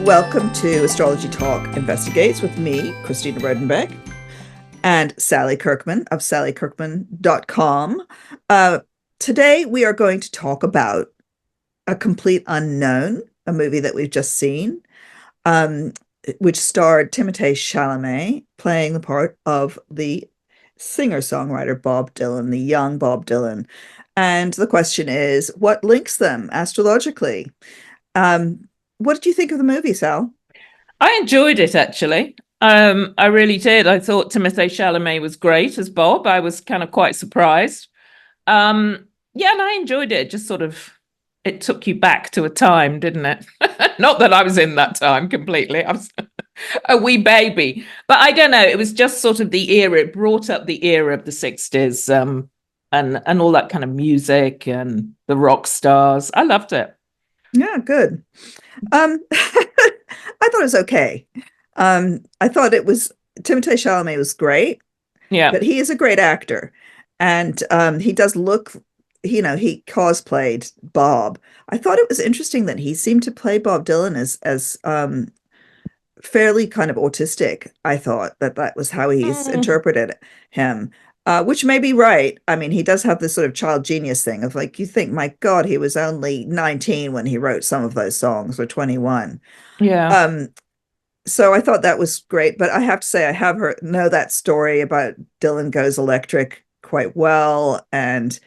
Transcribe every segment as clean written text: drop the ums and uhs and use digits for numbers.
Welcome to Astrology Talk Investigates with me, Christina Rodenbeck, and Sally Kirkman of sallykirkman.com. Today we are going to talk about A Complete Unknown, a movie that we've just seen, which starred Timothée Chalamet playing the part of the singer-songwriter Bob Dylan, the young Bob Dylan. And the question is, what links them astrologically? What did you think of the movie, Sal? I enjoyed it, actually. I really did. I thought Timothée Chalamet was great as Bob. I was kind of quite surprised. Yeah, and I enjoyed it. Just sort of, it took you back to a time, didn't it? Not that I was in that time completely. I was a wee baby. But I don't know. It was just sort of the era. It brought up the era of the 60s, and all that kind of music and the rock stars. I loved it. Yeah, good. I thought it was okay. I thought it was Timothée Chalamet was great, Yeah. but he is a great actor, and he does look, he cosplayed Bob. I thought it was interesting that he seemed to play Bob Dylan as fairly kind of autistic. I thought that was how he's Mm. interpreted him. Which may be right. I mean, he does have this sort of child genius thing of like, you think, my God, he was only 19 when he wrote some of those songs, or 21. Yeah. Um, so I thought that was great, but I have to say I have know that story about Dylan Goes Electric quite well, and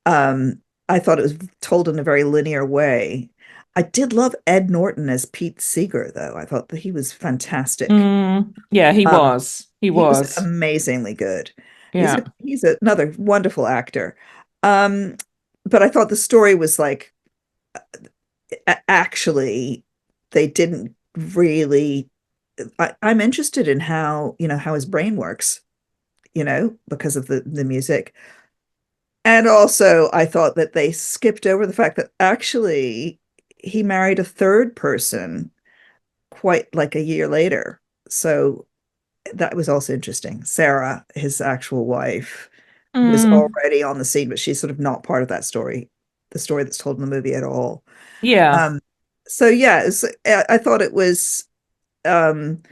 I thought it was told in a very linear way. I did love Ed Norton as Pete Seeger, though. I thought that he was fantastic. Yeah, he Um, was. He he was was. amazingly good. He's Yeah. he's another wonderful actor. Um, but I thought the story was like actually they didn't really. I'm interested in how how his brain works, because of the music. And also, I thought that they skipped over the fact that actually he married a third person quite like a year later. So that was also interesting. Sarah, his actual wife, was Mm, already on the scene, but she's sort of not part of that story, the story that's told in the movie at all. yeah. Um, so yeah, I thought it was um,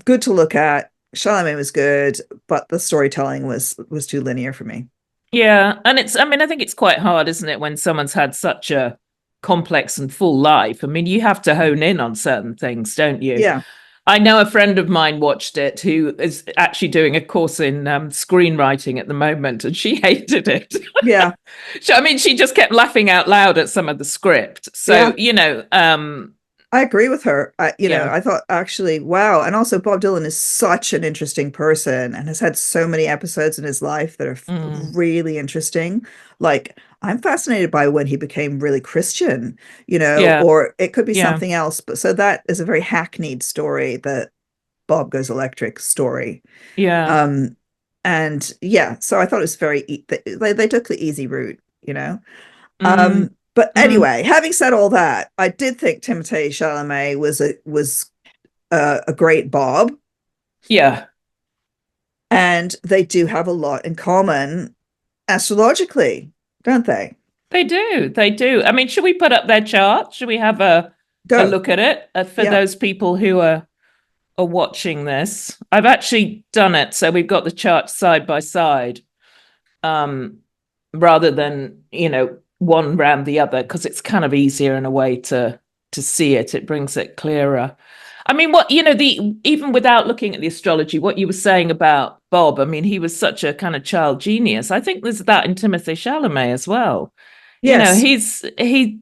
good to look at. Chalamet was good, but the storytelling was too linear for me. Yeah. And I mean, I think it's quite hard, isn't it, when someone's had such a complex and full life? I mean, you have to hone in on certain things, don't you? Yeah, I know a friend of mine watched it who is actually doing a course in screenwriting at the moment, and she hated it. yeah, I mean, she just kept laughing out loud at some of the script. yeah. So, I agree with her. yeah. I thought actually, wow. And also, Bob Dylan is such an interesting person and has had so many episodes in his life that are Mm, really interesting. Like, I'm fascinated by when he became really Christian, yeah. or it could be Yeah. something else. But so that is a very hackneyed story, the Bob Goes Electric story. Yeah. Um, and yeah, so I thought it was they took the easy route, you know. Mm, But mm, anyway, having said all that, I did think Timothée Chalamet was a great Bob, yeah. and they do have a lot in common astrologically, don't they? They do. They do. I mean, should we put up their chart? Should we have a Go. look at it for Yeah. those people who are watching this? I've actually done it, so we've got the chart side by side, um, rather than one round the other, because it's kind of easier in a way to see it. It brings it clearer. I mean, what the even without looking at the astrology, what you were saying about Bob. I mean, he was such a kind of child genius. I think there's that in Timothée Chalamet as well. Yes. He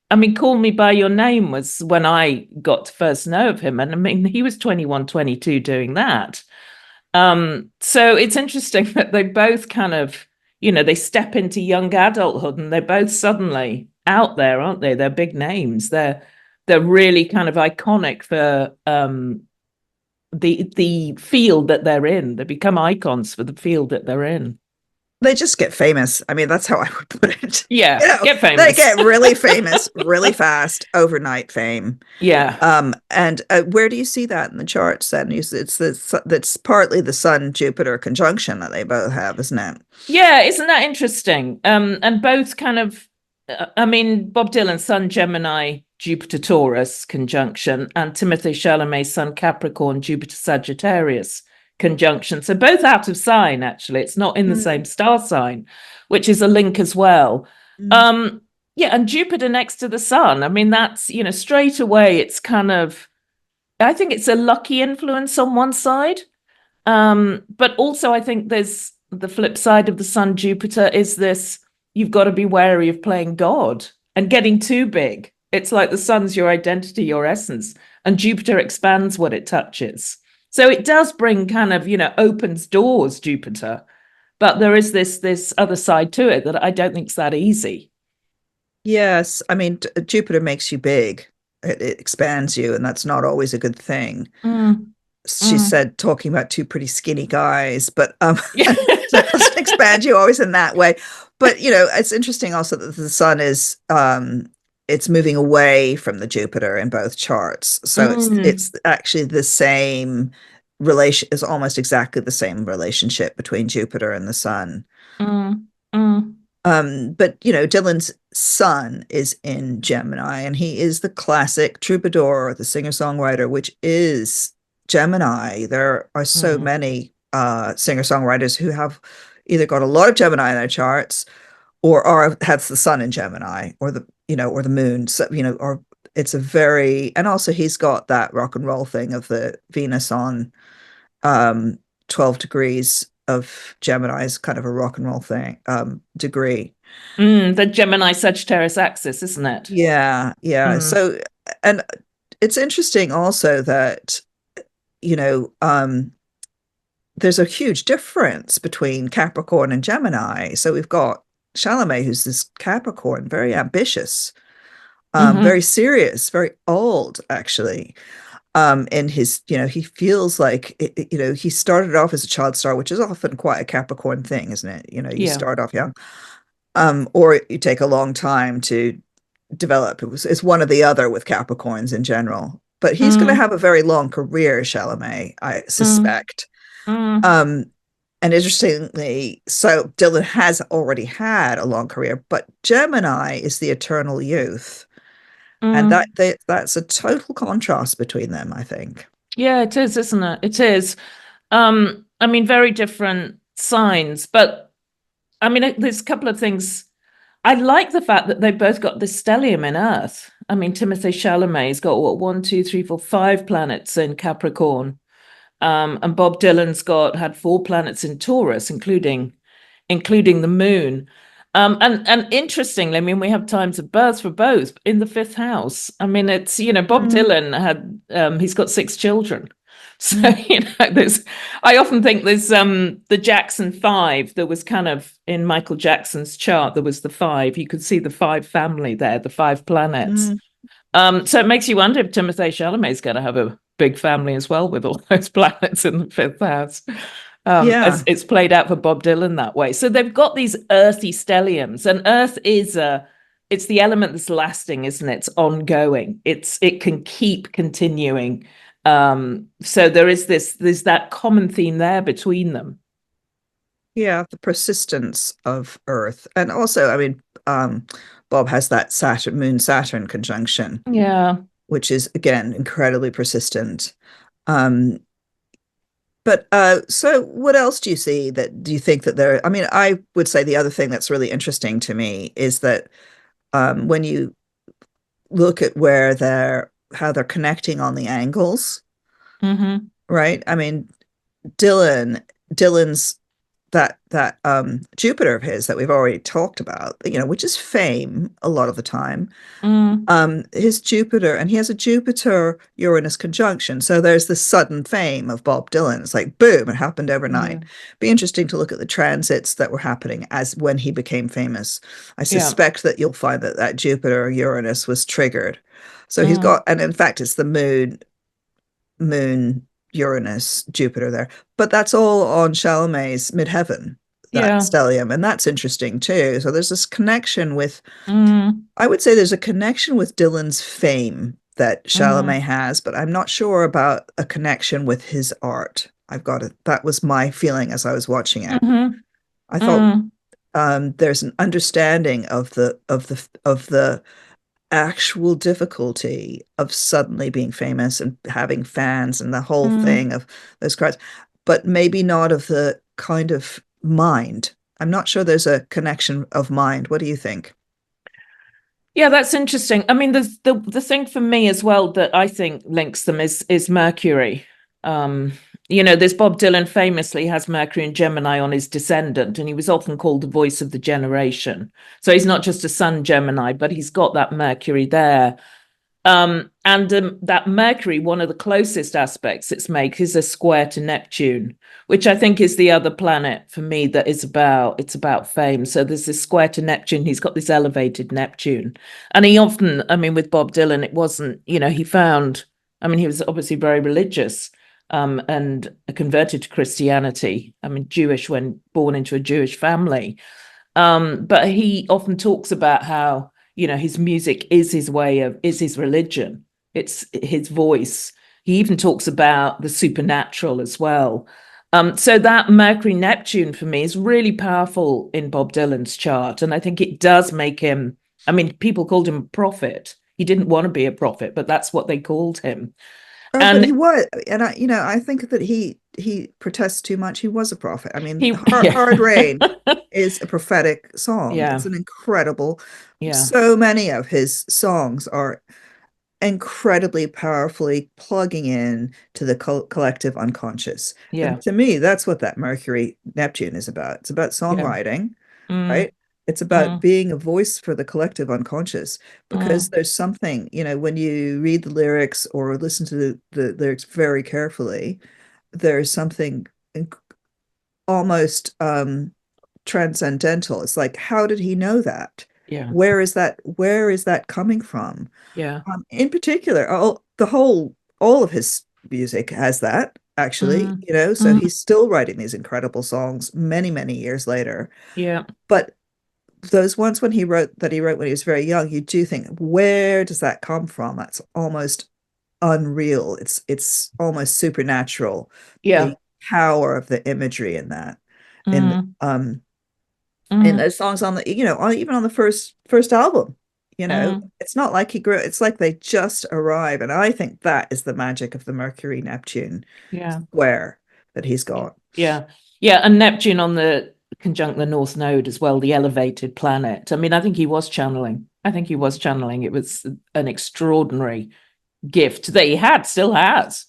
I mean, Call Me by Your Name was when I got to first know of him, and I mean he was 21, 22 doing that. So it's interesting that they both kind of they step into young adulthood and they're both suddenly out there, aren't they? They're big names. They're really kind of iconic for the field that they're in. They become icons for the field that they're in. They just get famous. I mean, that's how I would put it. Yeah, get They famous. get really famous really fast, overnight fame. Yeah. And where do you see that in the charts then? That's partly the Sun Jupiter conjunction that they both have, isn't it? Yeah, isn't that interesting? And both kind of I mean, Bob Dylan's Sun Gemini, Jupiter Taurus conjunction, and Timothée Chalamet's Sun Capricorn, Jupiter Sagittarius conjunction. So both out of sign, actually. It's not in the Mm, same star sign, which is a link as well. mm. Um, yeah, and Jupiter next to the Sun. I mean, that's, straight away, it's kind of, I think it's a lucky influence on one side. But also, I think there's the flip side of the Sun Jupiter is this you've got to be wary of playing God and getting too big. It's like the Sun's your identity, your essence, and Jupiter expands what it touches. So it does bring kind of, opens doors, Jupiter. But there is this other side to it that I don't think is that easy. Yes, I mean, Jupiter makes you big. It expands you, and that's not always a good thing. Mm, She mm. said, talking about two pretty skinny guys, but Yeah. so it doesn't expand you always in that way. But it's interesting also that the sun is it's moving away from the Jupiter in both charts. So it's Mm, actually the same relation, is almost exactly the same relationship between Jupiter and the sun. mm, mm, But Dylan's son is in Gemini, and he is the classic troubadour, the singer-songwriter, which is Gemini. There are so mm, many singer-songwriters who have either got a lot of Gemini in their charts or have the sun in Gemini or the moon. So, or it's a very, and also he's got that rock and roll thing of the Venus on um 12 degrees of Gemini is kind of a rock and roll thing, degree. the Gemini Sagittarius axis, isn't it? Yeah, yeah. Mm, So, and it's interesting also that, you know, um, there's a huge difference between Capricorn and Gemini. So we've got Chalamet, who's this Capricorn, very ambitious, very hmm. serious, very old, actually. In his, he feels like, he started off as a child star, which is often quite a Capricorn thing, isn't it? You Yeah. start off young, or you take a long time to develop. It's one or the other with Capricorns in general. But he's going to Mm, have a very long career, Chalamet, I mm, suspect. mm, Um, and interestingly, so Dylan has already had a long career, but Gemini is the eternal youth. And mm. that's a total contrast between them, I think. Yeah, it is, isn't it? It is. I mean, very different signs, but I mean, there's a couple of things. I like the fact that they've both got this stellium in Earth. I mean, Timothée Chalamet's got what, one, two, three, four, five planets in Capricorn. And Bob Dylan's had four planets in Taurus, including the moon. And interestingly, I mean, we have times of birth for both in the fifth house. I mean, it's Bob Mm, Dylan had he's got six children, so mm, there's. I often think there's the Jackson Five. There was kind of in Michael Jackson's chart. There was the five. You could see the five family there, the five planets. mm. So it makes you wonder if Timothée Chalamet is going to have a big family as well with all those planets in the fifth house. Yeah, As it's played out for Bob Dylan that way. So they've got these earthy stelliums, and Earth is it's the element that's lasting, isn't it? It's ongoing. It can keep continuing. So there's that common theme there between them. yeah, the persistence of Earth. And also, I mean, Bob has that Saturn conjunction, Yeah. which is again incredibly persistent. Um, but so what else do you think that there, I mean, I would say the other thing that's really interesting to me is that when you look at how they're connecting on the angles, Mm-hmm. right? I mean, Dylan's that Jupiter of his that we've already talked about, which is fame a lot of the time. Mm. His Jupiter, and he has a Jupiter Uranus conjunction. So there's this sudden fame of Bob Dylan. It's like boom, it happened Yeah. overnight. Be interesting to look at the transits that were happening as when he became famous. I Yeah. suspect that you'll find that Jupiter Uranus was triggered. So he's Mm. got, and in fact, it's the moon, Uranus, Jupiter there. But that's all on Chalamet's midheaven, that Yeah. stellium. And that's interesting too. So there's this connection Mm. I would say there's a connection with Dylan's fame that Mm. Chalamet has, but I'm not sure about a connection with his art. That was my feeling as I was watching it. Mm-hmm. I thought Mm. there's an understanding of the actual difficulty of suddenly being famous and having fans and the whole Mm. thing of those crowds, but maybe not of the kind of mind. I'm not sure there's a connection of mind. What do you think? Yeah, that's interesting. I mean, the thing for me as well that I think links them is Mercury. Um, there's Bob Dylan famously has Mercury and Gemini on his descendant, and he was often called the voice of the generation. So he's not just a sun Gemini, but he's got that Mercury there. And that Mercury, one of the closest aspects it's make is a square to Neptune, which I think is the other planet for me that is it's about fame. So there's this square to Neptune. He's got this elevated Neptune. And he often, I mean, with Bob Dylan, it wasn't, he found, I mean, he was obviously very religious, and converted to Christianity. I mean, Jewish when born into a Jewish family. But he often talks about how, his music is is his religion. It's his voice. He even talks about the supernatural as well. So that Mercury Neptune for me is really powerful in Bob Dylan's chart. And I think it does make him, I mean, people called him a prophet. He didn't want to be a prophet, but that's what they called him. Oh, but he And was, and I think that he protests too much. He was a prophet. I mean, yeah, Hard Rain is a prophetic song. yeah, It's an incredible. yeah, So many of his songs are incredibly powerfully plugging in to the collective unconscious. yeah, And to me, that's what that Mercury Neptune is about. It's about yeah. songwriting, Mm, right? It's about mm, being a voice for the collective unconscious because mm, there's something, when you read the lyrics or listen to the lyrics very carefully, there's something almost transcendental. It's like, how did he know that? yeah, Where is that coming from? yeah. In particular, all of his music has that actually, Mm, so mm, he's still writing these incredible songs many, many years later. yeah, But those ones when he was very young, you do think, where does that come from? That's almost unreal. It's almost supernatural, yeah. the power of the imagery in that. In Mm, in mm, those songs on the even on the first album, mm, it's not like he grew, it's like they just arrive, and I think that is the magic of the Mercury Neptune yeah, square that he's got. yeah, yeah. And Neptune on the conjunct the North Node as well, the elevated planet. I mean, I think he was channeling. I think he was channeling. It was an extraordinary gift that he had, still has.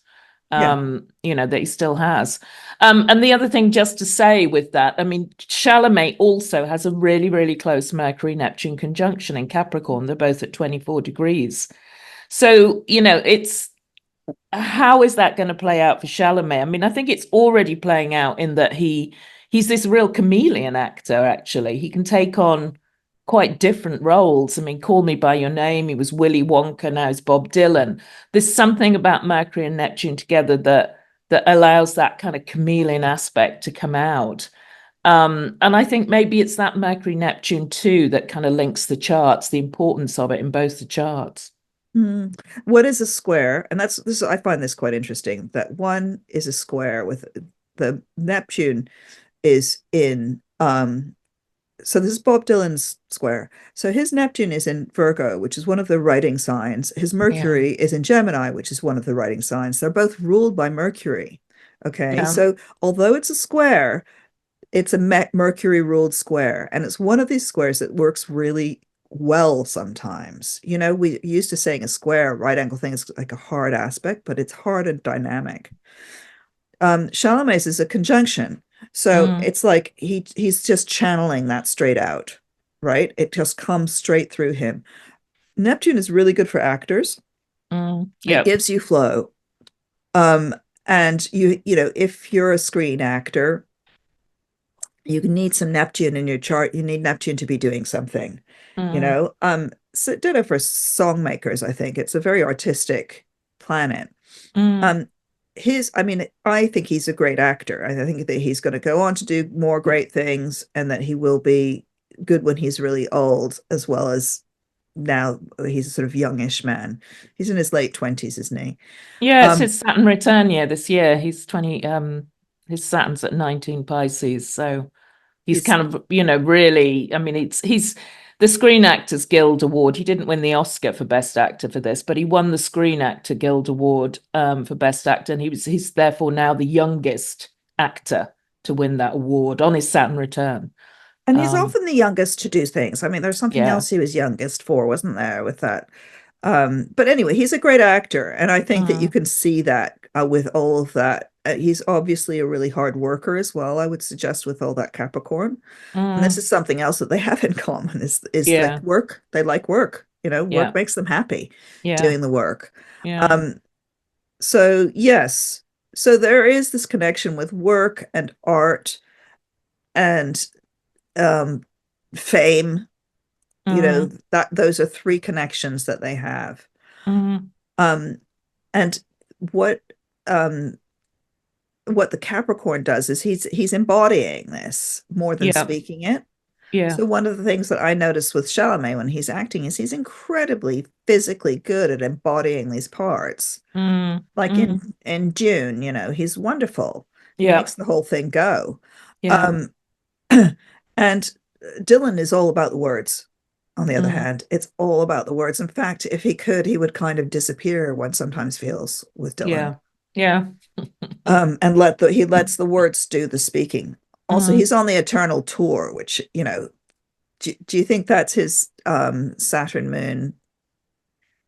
Yeah. That he still has. And the other thing, just to say with that, I mean, Chalamet also has a really, really close Mercury Neptune conjunction in Capricorn. They're both at 24 degrees. So, it's how is that going to play out for Chalamet? I mean, I think it's already playing out in that he's this real chameleon actor, actually. He can take on quite different roles. I mean, Call Me by Your Name, he was Willy Wonka, now he's Bob Dylan. There's something about Mercury and Neptune together that allows that kind of chameleon aspect to come out. And I think maybe it's that Mercury Neptune too that kind of links the charts, the importance of it in both the charts. Hmm. What is a square? And that's this I find this quite interesting, that one is a square with the Neptune is in so this is Bob Dylan's square. So his Neptune is in Virgo, which is one of the writing signs. His Yeah. Mercury is in Gemini, which is one of the writing signs. They're both ruled by Mercury. Okay. Yeah. So although it's a square, it's a Mercury ruled square. And it's one of these squares that works really well sometimes. We used to saying a square, right angle thing is like a hard aspect, but it's hard and dynamic. Chalamet's is a conjunction. So Mm, it's like he's just channeling that straight out, right? It just comes straight through him. Neptune is really good for actors. It yeah. gives you flow. Um, and if you're a screen actor, you need some Neptune in your chart. You need Neptune to be doing something, Mm, so ditto for songmakers. I think it's a very artistic planet. mm. Um, I mean, I think he's a great actor. I think that he's going to go on to do more great things, and that he will be good when he's really old, as well as now he's a sort of youngish man. He's in his late 20s, isn't he? Yeah, it's Um, his Saturn return year this year. He's 20, his Saturn's at 19 Pisces. So He's kind of, really, I mean, he's the Screen Actors Guild Award. He didn't win the Oscar for Best Actor for this, but he won the Screen Actor Guild Award for Best Actor, and he's therefore now the youngest actor to win that award on his Saturn return. And he's often the youngest to do things. I mean, there's something Yeah. else he was youngest for, wasn't there, with that? But anyway, he's a great actor, and I think that you can see that with all of that. He's obviously a really hard worker as well, I would suggest, with all that Capricorn. And this is something else that they have in common is Yeah. like work. They like work, Yeah. work makes them happy Yeah. doing the work. Yeah. So yes, so there is this connection with work and art and fame. That those are three connections that they have. And what the Capricorn does is he's embodying this more than speaking it. Yeah. So one of the things that I noticed with Chalamet when he's acting is he's incredibly physically good at embodying these parts. Like in June, he's wonderful. He makes the whole thing go. And Dylan is all about the words. On the other hand, it's all about the words. In fact, if he could, he would kind of disappear, one sometimes feels, with Dylan. Yeah. And he lets the words do the speaking. Also, he's on the Eternal Tour, which, do you think that's his Saturn moon?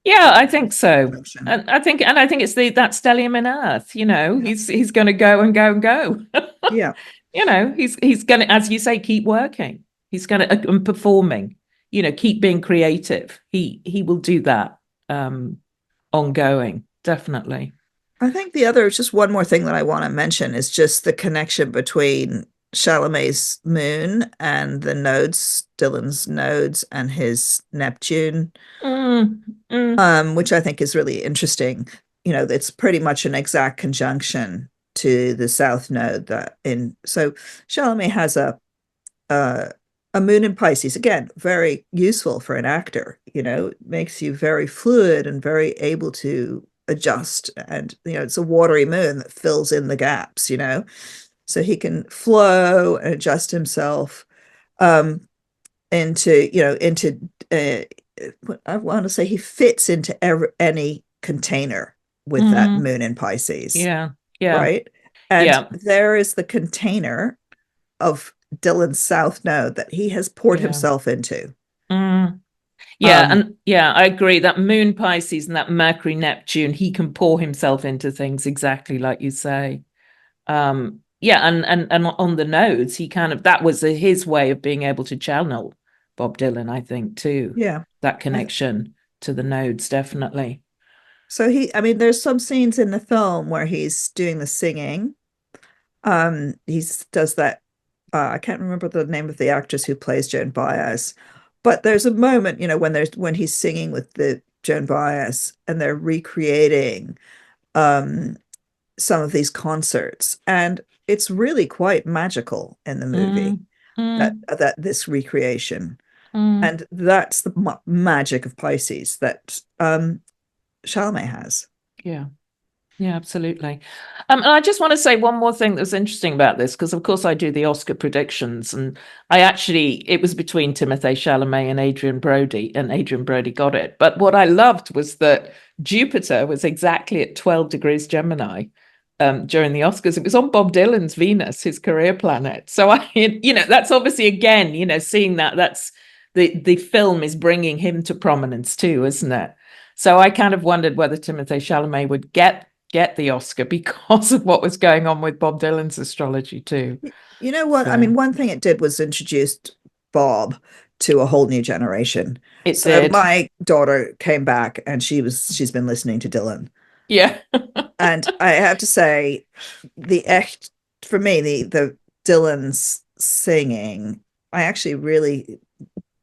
Yeah, I think so. And I think it's that stellium in Earth, he's going to go and go and go. Yeah. He's going to, as you say, keep working. He's going to and performing, keep being creative. He will do that ongoing, definitely. I think just one more thing that I want to mention is just the connection between Chalamet's moon and the nodes, Dylan's nodes and his Neptune, which I think is really interesting. It's pretty much an exact conjunction to the South Node so Chalamet has a moon in Pisces, again, very useful for an actor. It makes you very fluid and very able to adjust, and it's a watery moon that fills in the gaps, so he can flow and adjust himself into I want to say he fits into any container with that moon in Pisces. Yeah. Right. And there is the container of Dylan's South Node that he has poured himself into. I agree. That moon Pisces and that Mercury Neptune, he can pour himself into things exactly like you say. And on the nodes, he that was his way of being able to channel Bob Dylan, I think, too. Yeah. That connection to the nodes, definitely. So there's some scenes in the film where he's doing the singing. He does that. I can't remember the name of the actress who plays Joan Baez, but there's a moment, when he's singing with the Joan Baez and they're recreating some of these concerts, and it's really quite magical in the movie. That this recreation, and that's the magic of Pisces that Chalamet has. Yeah, absolutely. And I just want to say one more thing that's interesting about this, because of course I do the Oscar predictions, and it was between Timothée Chalamet and Adrian Brody, and Adrian Brody got it. But what I loved was that Jupiter was exactly at 12 degrees Gemini during the Oscars. It was on Bob Dylan's Venus, his career planet. So that's obviously, again, seeing that's the film is bringing him to prominence too, isn't it? So I kind of wondered whether Timothée Chalamet would get the Oscar because of what was going on with Bob Dylan's astrology too. You know what? So, one thing it did was introduced Bob to a whole new generation. It did. My daughter came back and she's been listening to Dylan. Yeah. And I have to say, for me, the Dylan's singing, I actually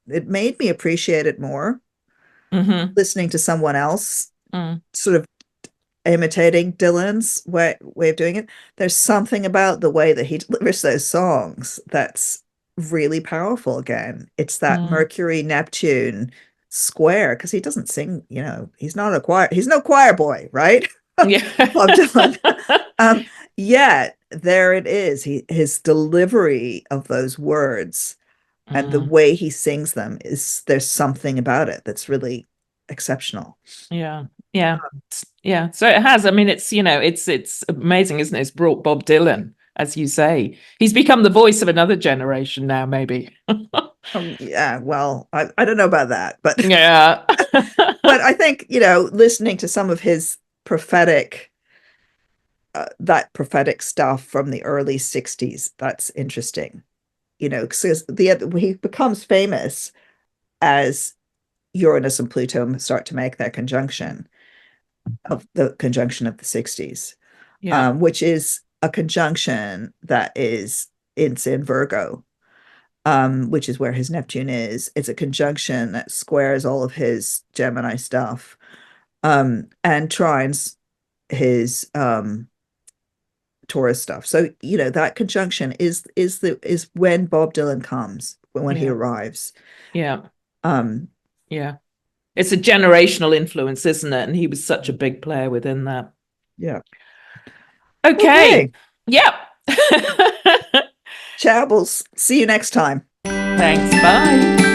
it made me appreciate it more. Listening to someone else sort of imitating Dylan's way of doing it. There's something about the way that he delivers those songs that's really powerful. Again, it's that Mercury Neptune square, because he doesn't sing, he's not he's no choir boy, right? Yeah. Bob Dylan. Yet there it is. His delivery of those words and the Mm, way he sings them there's something about it that's really exceptional. yeah. Yeah. Yeah. So it has. I mean, it's amazing, isn't it? It's brought Bob Dylan, as you say. He's become the voice of another generation now, maybe. Yeah, well, I don't know about that, but Yeah. but I think, listening to some of his prophetic that prophetic stuff from the early 60s, that's interesting. Because he becomes famous as Uranus and Pluto start to make that conjunction of the 60s, Yeah. which is a conjunction that is in Virgo, which is where his Neptune is. It's a conjunction that squares all of his Gemini stuff, and trines his Taurus stuff. So that conjunction is when Bob Dylan comes, when he Yeah. arrives. Yeah. Um, Yeah. It's a generational influence, isn't it? And he was such a big player within that. yeah. Okay. Okay. Yeah. Chables. See you next time. Thanks. Bye.